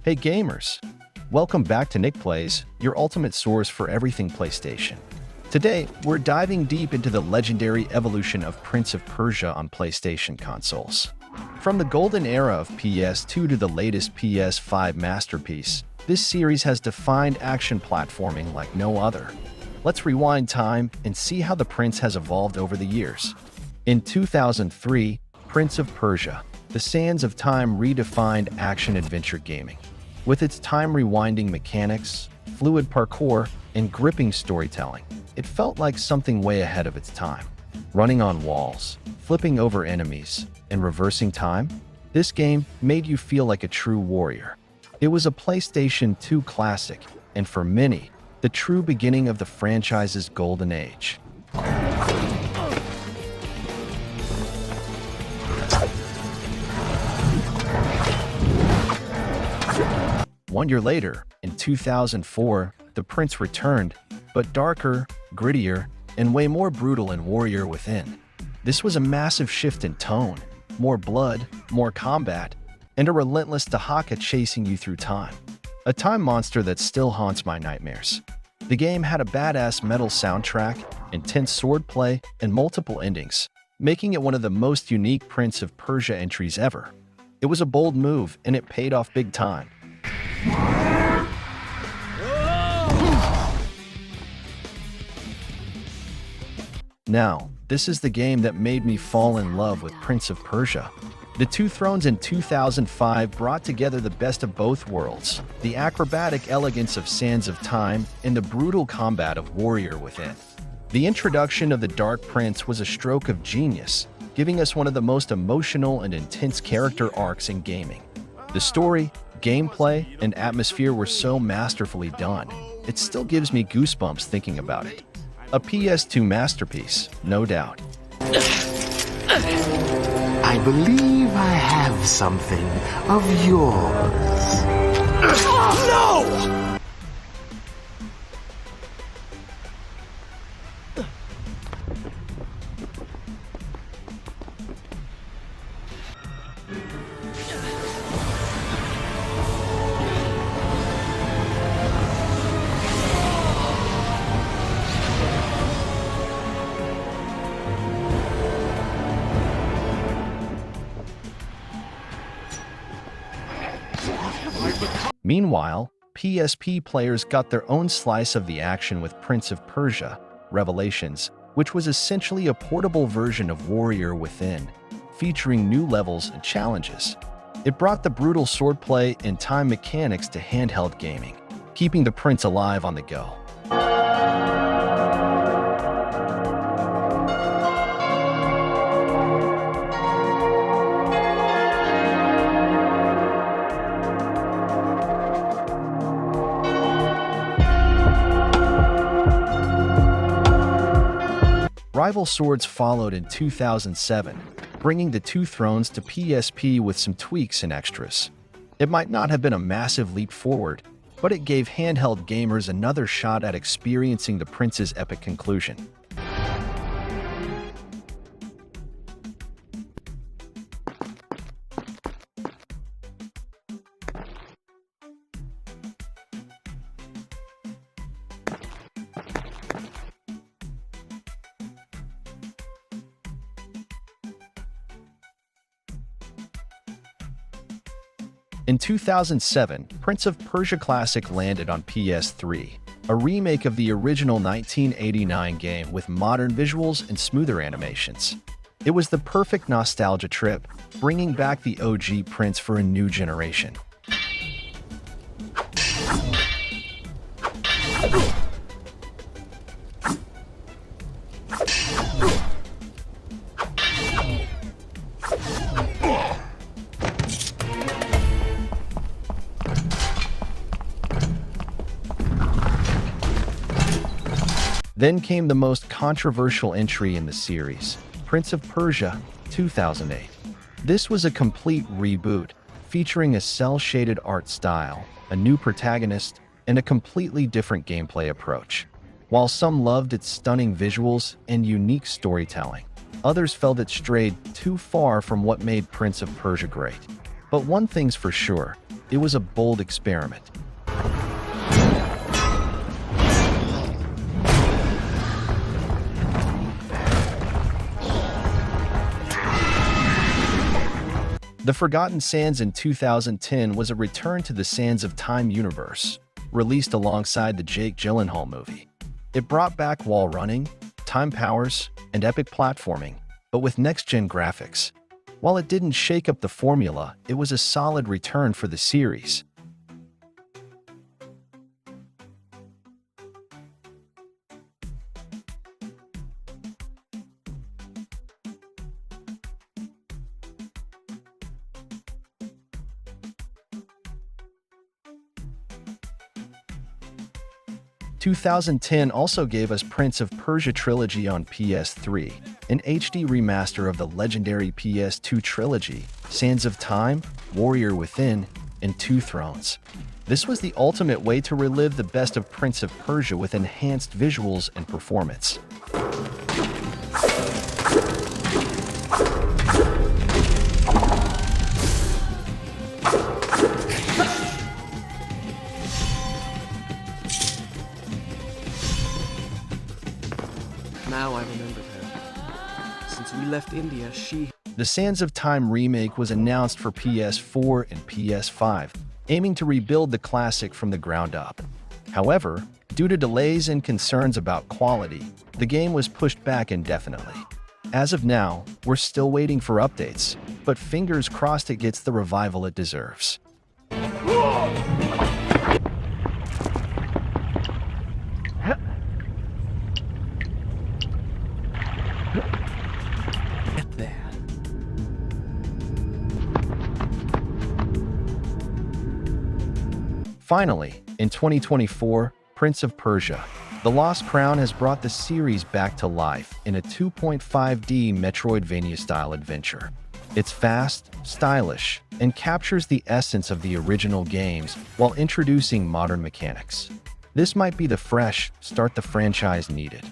Hey gamers! Welcome back to Nick Plays, your ultimate source for everything PlayStation. Today, we're diving deep into the legendary evolution of Prince of Persia on PlayStation consoles. From the golden era of PS2 to the latest PS5 masterpiece, this series has defined action platforming like no other. Let's rewind time and see how the Prince has evolved over the years. In 2003, Prince of Persia, The Sands of Time redefined action-adventure gaming. With its time-rewinding mechanics, fluid parkour, and gripping storytelling, it felt like something way ahead of its time. Running on walls, flipping over enemies, and reversing time, this game made you feel like a true warrior. It was a PlayStation 2 classic, and for many, the true beginning of the franchise's golden age. One year later, in 2004, the Prince returned, but darker, grittier, and way more brutal in Warrior Within. This was a massive shift in tone, more blood, more combat, and a relentless Dahaka chasing you through time. A time monster that still haunts my nightmares. The game had a badass metal soundtrack, intense swordplay, and multiple endings, making it one of the most unique Prince of Persia entries ever. It was a bold move, and it paid off big time. Now, this is the game that made me fall in love with Prince of Persia. The Two Thrones in 2005 brought together the best of both worlds, the acrobatic elegance of Sands of Time and the brutal combat of Warrior Within. The introduction of the Dark Prince was a stroke of genius, giving us one of the most emotional and intense character arcs in gaming. The story, gameplay, and atmosphere were so masterfully done, it still gives me goosebumps thinking about it. A PS2 masterpiece, no doubt. I believe I have something of yours. No! Meanwhile, PSP players got their own slice of the action with Prince of Persia, Revelations, which was essentially a portable version of Warrior Within, featuring new levels and challenges. It brought the brutal swordplay and time mechanics to handheld gaming, keeping the Prince alive on the go. Rival Swords followed in 2007, bringing the Two Thrones to PSP with some tweaks and extras. It might not have been a massive leap forward, but it gave handheld gamers another shot at experiencing the Prince's epic conclusion. In 2007, Prince of Persia Classic landed on PS3, a remake of the original 1989 game with modern visuals and smoother animations. It was the perfect nostalgia trip, bringing back the OG Prince for a new generation. Then came the most controversial entry in the series, Prince of Persia 2008. This was a complete reboot, featuring a cel-shaded art style, a new protagonist, and a completely different gameplay approach. While some loved its stunning visuals and unique storytelling, others felt it strayed too far from what made Prince of Persia great. But one thing's for sure, It was a bold experiment. The Forgotten Sands in 2010 was a return to the Sands of Time universe, released alongside the Jake Gyllenhaal movie. It brought back wall running, time powers, and epic platforming, but with next-gen graphics. While it didn't shake up the formula, it was a solid return for the series. In 2010 also gave us Prince of Persia trilogy on PS3, an HD remaster of the legendary PS2 trilogy, Sands of Time, Warrior Within, and Two Thrones. This was the ultimate way to relive the best of Prince of Persia with enhanced visuals and performance. Now I remembered her. Since we left India, she... The Sands of Time remake was announced for PS4 and PS5, aiming to rebuild the classic from the ground up. However, due to delays and concerns about quality, the game was pushed back indefinitely. As of now, we're still waiting for updates, but fingers crossed it gets the revival it deserves. Finally, in 2024, Prince of Persia: The Lost Crown has brought the series back to life in a 2.5D Metroidvania-style adventure. It's fast, stylish, and captures the essence of the original games while introducing modern mechanics. This might be the fresh start the franchise needed.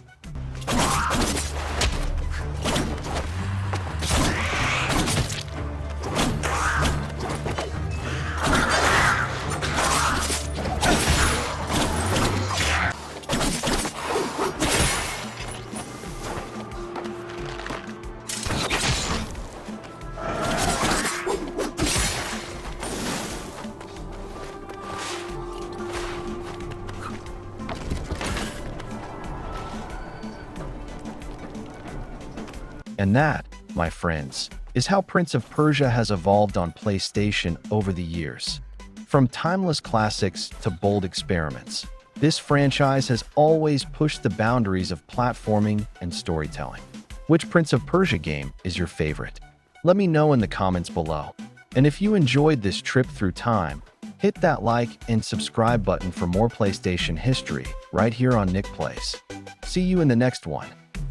And that, my friends, is how Prince of Persia has evolved on PlayStation over the years. From timeless classics to bold experiments, this franchise has always pushed the boundaries of platforming and storytelling. Which Prince of Persia game is your favorite? Let me know in the comments below. And if you enjoyed this trip through time, hit that like and subscribe button for more PlayStation history right here on Nick Plays. See you in the next one.